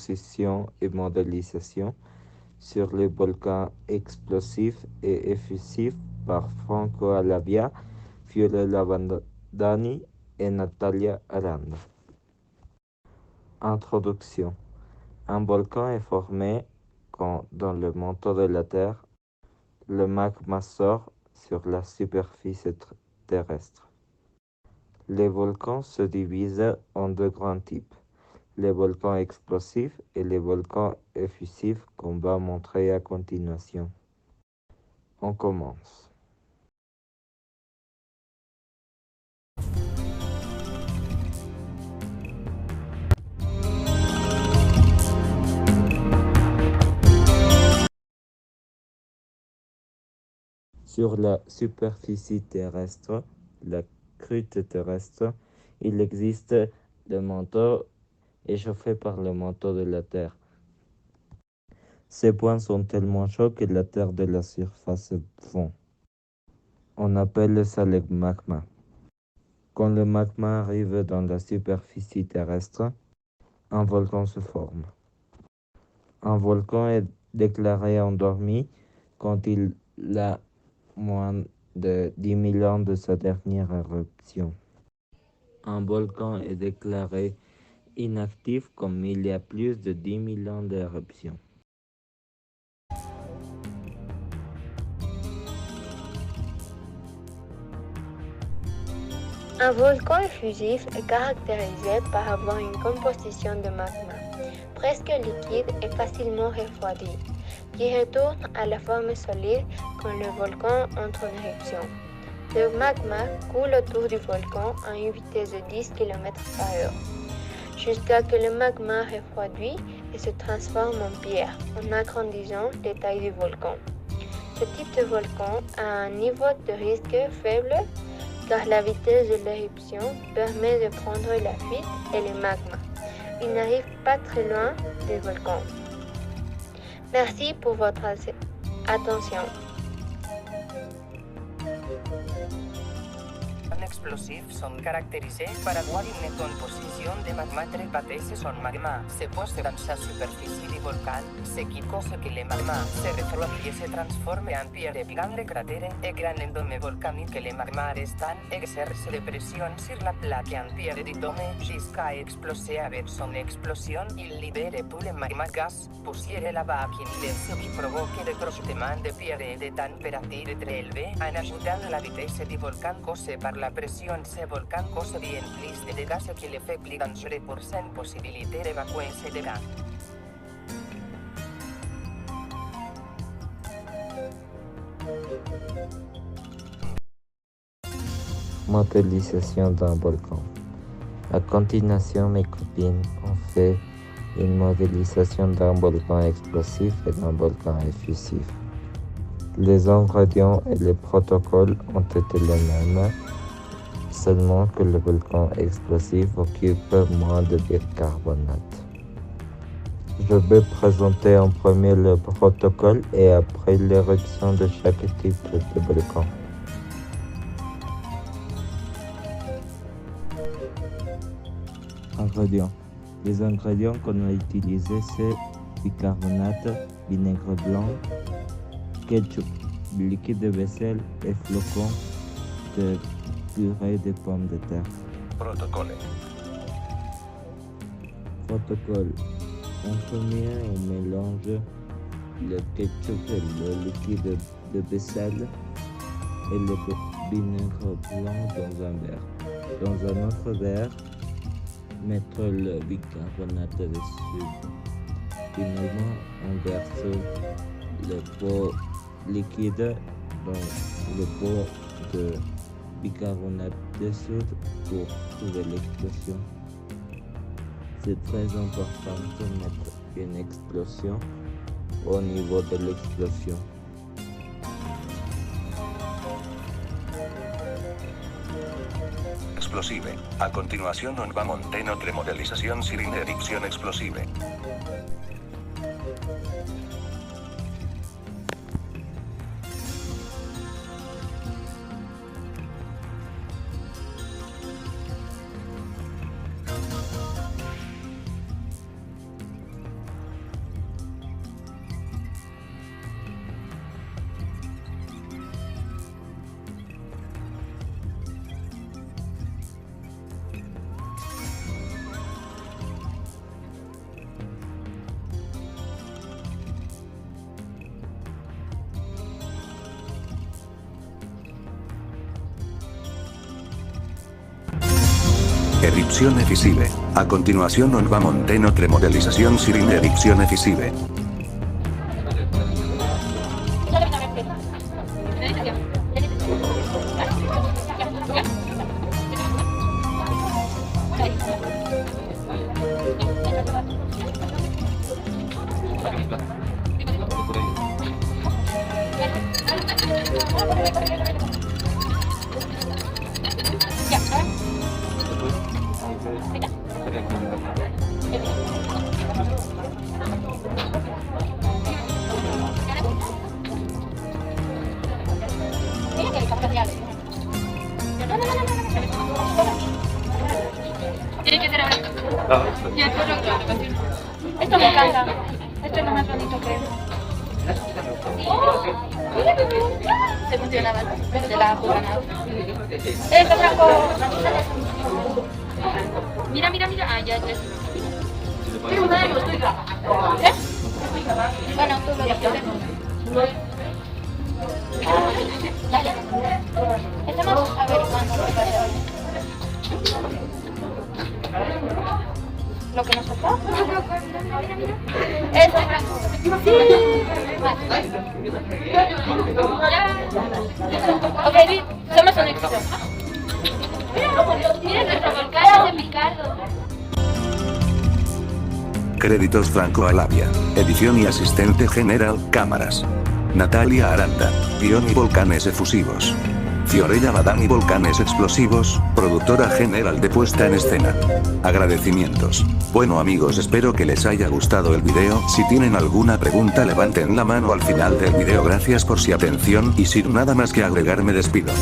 exposition et modélisation sur les volcans explosifs et effusifs par Franco Alavia, Fiorella Bandani et Natalia Aranda. Introduction. Un volcan est formé quand, dans le manteau de la Terre, le magma sort sur la superficie terrestre. Les volcans se divisent en deux grands types, les volcans explosifs et les volcans effusifs qu'on va montrer à continuation. On commence. Sur la superficie terrestre, la croûte terrestre, il existe le manteau échauffé par le manteau de la Terre. Ces points sont tellement chauds que la terre de la surface fond. On appelle ça le magma. Quand le magma arrive dans la superficie terrestre, un volcan se forme. Un volcan est déclaré endormi quand il a moins de 10 000 ans de sa dernière éruption. Un volcan est déclaré inactif comme il y a plus de 10 000 ans d'éruption. Un volcan effusif est caractérisé par avoir une composition de magma presque liquide et facilement refroidi, qui retourne à la forme solide quand le volcan entre en éruption. Le magma coule autour du volcan à une vitesse de 10 km/h, jusqu'à ce que le magma refroidit et se transforme en pierre, en agrandissant la taille du volcan. Ce type de volcan a un niveau de risque faible car la vitesse de l'éruption permet de prendre la fuite et le magma. Il n'arrive pas très loin du volcan. Merci pour votre attention. Explosifs sont caractérisés par avoir une composition de magma très basse. Son magma se pose dans sa superficie du volcan, ce qui cause que le magma se refroidit et se transforme en pierre de grands cratères et grands dômes volcaniques. Le magma restant exerce de pression sur la plaque en pierre du dôme jusqu'à exploser avec son explosion. Il libère tout le magma, gaz, poussière et lava qui provoque des croustements de pierre et de température très élevée en ajoutant la vitesse du volcan causée par la pression. Ce volcan cause bien plus de dégâts qui le fait plus dangereux pour sa possibilité d'évacuer ces dégâts. Modélisation d'un volcan. À continuation, mes copines ont fait une modélisation d'un volcan explosif et d'un volcan effusif. Les ingrédients et les protocoles ont été les mêmes, seulement que le volcan explosif occupe moins de bicarbonate. Je vais présenter en premier le protocole et après l'éruption de chaque type de volcan. Ingrédients. Les ingrédients qu'on a utilisés, c'est bicarbonate, vinaigre blanc, ketchup, liquide de vaisselle et flocons de purée de pommes de terre. Protocole. Protocole. En premier, on mélange le ketchup et le liquide de vaisselle et le vinaigre blanc dans un verre. Dans un autre verre, mettre le bicarbonate dessus. Finalement, on verse le pot liquide dans le pot de bicarbonate de soude pour trouver l'explosion. C'est très important de mettre une explosion au niveau de l'explosion. Explosive. A continuación on va monter notre modélisation sur une éruption explosive. erupción efisive. A continuación on va a montar notre modelización sin erupción efisive. Tiene que ser ahora. Y el pollo claro. Esto me encanta. Esto es lo más bonito que es. Se funcionaba de la granada. Esto Franco. Mira, mira, mira. Ah, ya es. ¿Eh? Bueno, tú lo dices. Dale. Estamos averiguando lo que nos falta. Eso, Franco. Sí. Ok, somos un éxito. Mira nuestro volcán de Picardo. Créditos Franco Alavia. Edición y asistente general, cámaras. Natalia Aranda. Guión y volcanes efusivos. Fiorella Badán y volcanes explosivos, productora general de puesta en escena. Agradecimientos. Bueno amigos, espero que les haya gustado el video. Si tienen alguna pregunta levanten la mano al final del video. Gracias por su atención y sin nada más que agregar me despido.